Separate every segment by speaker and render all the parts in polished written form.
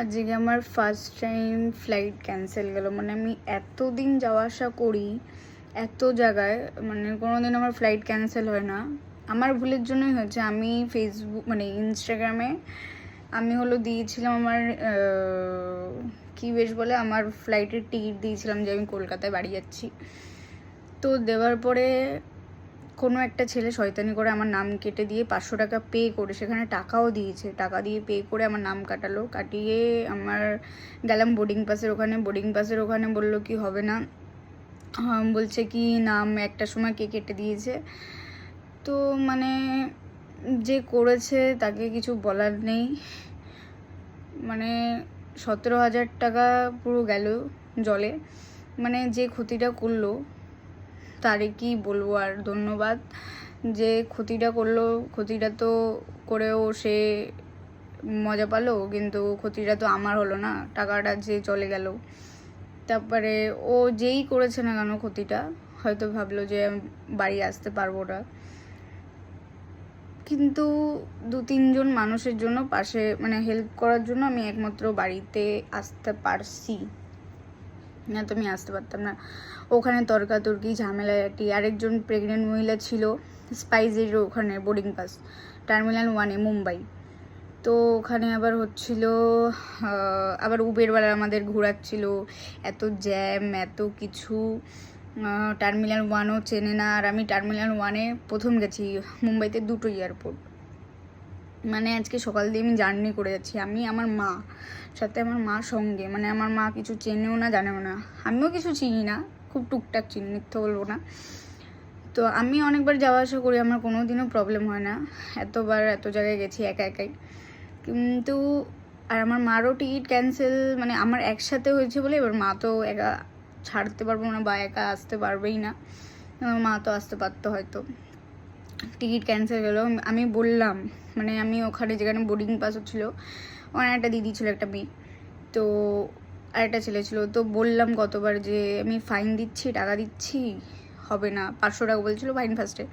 Speaker 1: আজকে আমার first time flight cancel গেল। মানে আমি এতদিন যাওয়া আসা করি এত জায়গায়, মানে কোনোদিন আমার ফ্লাইট ক্যান্সেল হয় না। আমার ভুলের জন্যই হয়েছে। আমি ফেসবুক মানে ইনস্টাগ্রামে আমি দিয়েছিলাম আমার কি বেশ বলে আমার ফ্লাইটের টিকিট দিয়েছিলাম যে আমি কলকাতায় বাড়ি যাচ্ছি। তো দেওয়ার পরে কোনো একটা ছেলে শয়তানি করে আমার নাম কেটে দিয়ে 500 টাকা পে করে, সেখানে টাকাও দিয়েছে, টাকা দিয়ে পে করে আমার নাম কাটালো। কাটিয়ে আমার গেলাম বোর্ডিং পাসের ওখানে বললো কি হবে না, বলছে কি নাম একটা সময় কে কেটে দিয়েছে। তো মানে যে করেছে তাকে কিছু বলার নেই। মানে 17,000 টাকা পুরো গেল জলে। মানে যে ক্ষতিটা করলো তারে কি বলবো আর। ধন্যবাদ যে ক্ষতিটা করলো। ক্ষতিটা তো করেও সে মজা পালো, কিন্তু ক্ষতিটা তো আমার হলো না, টাকাটা যে চলে গেল। তারপরে ও যেই করেছে না কেন ক্ষতিটা, হয়তো ভাবলো যে বাড়ি আসতে পারবো না, কিন্তু 2-3 জন মানুষের জন্য পাশে মানে হেল্প করার জন্য আমি একমাত্র বাড়িতে আসতে পারছি, না তো আমি আসতে পারতাম না। ওখানে তর্কাতর্কি ঝামেলাটি। আরেকজন প্রেগনেন্ট মহিলা ছিল স্পাইসের ওখানে বোর্ডিং পাস টার্মিনাল 1-এ মুম্বাই। তো ওখানে আবার হচ্ছিল, আবার উবেরওয়ালা আমাদের ঘোরাচ্ছিল, এত জ্যাম এত কিছু। টার্মিনাল 1ও চেনে না, আর আমি টার্মিনাল 1-এ প্রথম গেছি। মুম্বাইতে 2টো এয়ারপোর্ট। মানে আজকে সকাল দিয়ে আমি জার্নি করে যাচ্ছি, আমি আমার মা সাথে, আমার মা সঙ্গে। মানে আমার মা কিছু চেনেও না জানেও না, আমিও কিছু চিনি না, খুব টুকটাক চিনি, মিথ্যে বলবো না। তো আমি অনেকবার যাওয়া আসা করি, আমার কোনো দিনও প্রবলেম হয় না। এতবার এত জায়গায় গেছি একা একাই। কিন্তু আর আমার মারও টিকিট ক্যান্সেল, মানে আমার একসাথে হয়েছে বলে এবার মা তো একা ছাড়তে পারবো না বা একা আসতে পারবেই না। আমার মা তো আসতে পারতো হয়তো। টিকিট ক্যান্সেল গেল। আমি বললাম, মানে আমি ওখানে যেখানে বোর্ডিং পাস হচ্ছিলো ওখানে একটা দিদি ছিল, একটা মেয়ে, তো আরেকটা ছেলে ছিল। তো বললাম কতবার যে আমি ফাইন দিচ্ছি, টাকা দিচ্ছি, হবে না। 500 টাকা বলছিল ফাইন ফার্স্টে।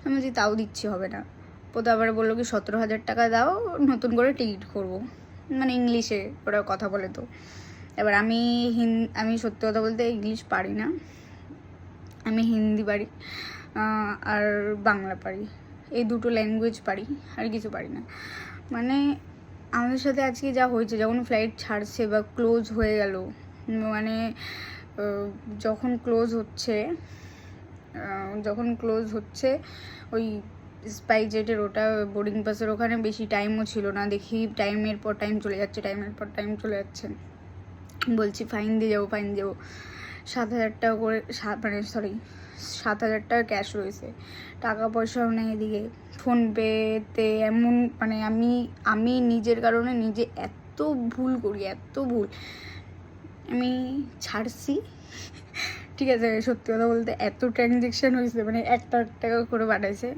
Speaker 1: আমি বলছি তাও দিচ্ছি, হবে না। তো আবার বললো কি 17,000 টাকা দাও, নতুন করে টিকিট করবো। মানে ইংলিশে ওরা কথা বলে। তো এবার আমি সত্যি কথা বলতে ইংলিশ পারি না, আমি হিন্দি পারি আর বাংলা পারি, এই দুটো ল্যাঙ্গুয়েজ পারি, আর কিছু পারি না। মানে আমাদের সাথে আজকে যা হয়েছে, যখন ফ্লাইট ছাড়ছে বা ক্লোজ হয়ে গেল, মানে যখন ক্লোজ হচ্ছে ওই স্পাইজেটের ওটা বোর্ডিং পাসের ওখানে বেশি টাইমও ছিল না, দেখি টাইমের পর টাইম চলে যাচ্ছে। বলছি ফাইন দিয়ে যাবো 7,000 টাকা করে, মানে 7,000 টাকা ক্যাশ রয়েছে, টাকা পয়সাও নেই এদিকে। ফোনপেতে এমন মানে আমি নিজের কারণে নিজে এত ভুল করি, এত ভুল। আমি ছাড়ছি, ঠিক আছে, সত্যি কথা বলতে এত ট্রানজ্যাকশান হয়েছে, মানে 1 টাকা করে পাঠাইছে।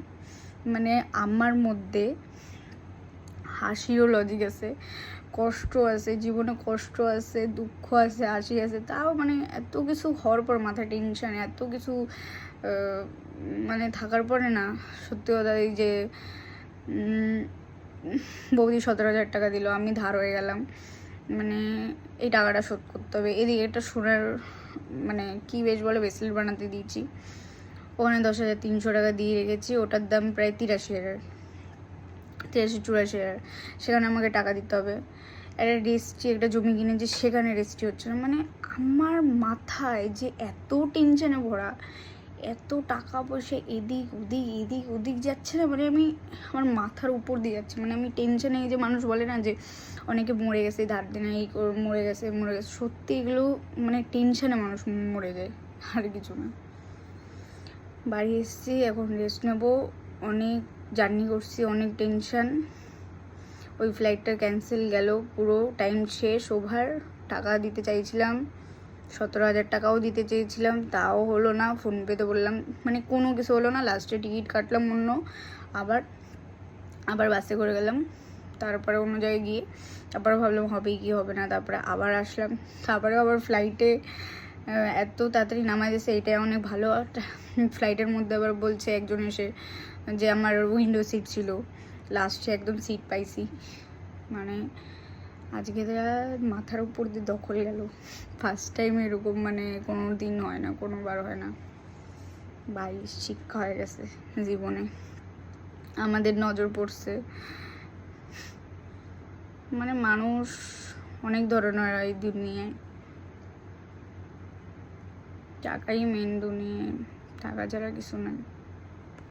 Speaker 1: মানে আমার মধ্যে হাসিও লজিক আছে, কষ্ট আছে, জীবনে কষ্ট আছে, দুঃখ আছে, হাসি আছে, তাও মানে এত কিছু হওয়ার পর মাথায় টেনশন, এত কিছু মানে থাকার পরে না, সত্যি কথা এই যে বৌদি 17,000 টাকা দিল, আমি ধার হয়ে গেলাম, মানে এই টাকাটা শোধ করতে হবে। এদিকে একটা সোনার মানে কি বেশ বলে ব্রেসলেট বানাতে দিয়েছি, ওখানে 10,300 টাকা দিয়ে রেখেছি, ওটার দাম প্রায় 83,000 84,000, সেখানে আমাকে টাকা দিতে হবে। একটা জমি কিনেছি, সেখানে রেজিস্ট্রি হচ্ছে না। মানে আমার মাথায় যে এত টেনশনে ভরা, এত টাকা পয়সা এদিক ওদিক যাচ্ছে না, মানে আমার মাথার উপর দিয়ে যাচ্ছে। মানে আমি টেনশনে, এই যে মানুষ বলে না যে অনেকে মরে গেছে ধার দেনা, এই মরে গেছে, সত্যি এগুলো মানে টেনশনে মানুষ মরে যায়, আর কিছু না। বাড়ি এসেছি, এখন রেস্ট নেবো। অনেক জার্নি করছি, অনেক টেনশন। ওই ফ্লাইটটা ক্যান্সেল গেল, পুরো টাইম শেষ, ওভার। টাকা দিতে চাইছিলাম, 17,000 টাকাও দিতে চেয়েছিলাম, তাও হলো না। ফোনপেতে বললাম, মানে কোনো কিছু হলো না। লাস্টে টিকিট কাটলাম অন্য, আবার বাসে করে গেলাম। তারপরে অন্য জায়গায় গিয়ে তারপরে ভাবলাম হবে কি হবে না, তারপরে আবার আসলাম। তারপরে আবার ফ্লাইটে এত তাড়াতাড়ি নামাই দিয়েছে, এটাই অনেক ভালো। ফ্লাইটের মধ্যে আবার বলছে একজন এসে যে আমার উইন্ডো সিট ছিল, লাস্টে একদম সিট পাইছি। মানে আজকে মাথার উপর দিয়ে দখল গেল। ফার্স্ট টাইম এরকম, মানে কোনো দিন হয় না, কোনোবার হয় না। ভাই শিক্ষা হয়ে গেছে জীবনে, আমাদের নজর পড়ছে। মানে মানুষ অনেক ধরনের এই দুনিয়ায়, টাকাই মেন দুনিয়ায়, টাকা ছাড়া কিছু নাই।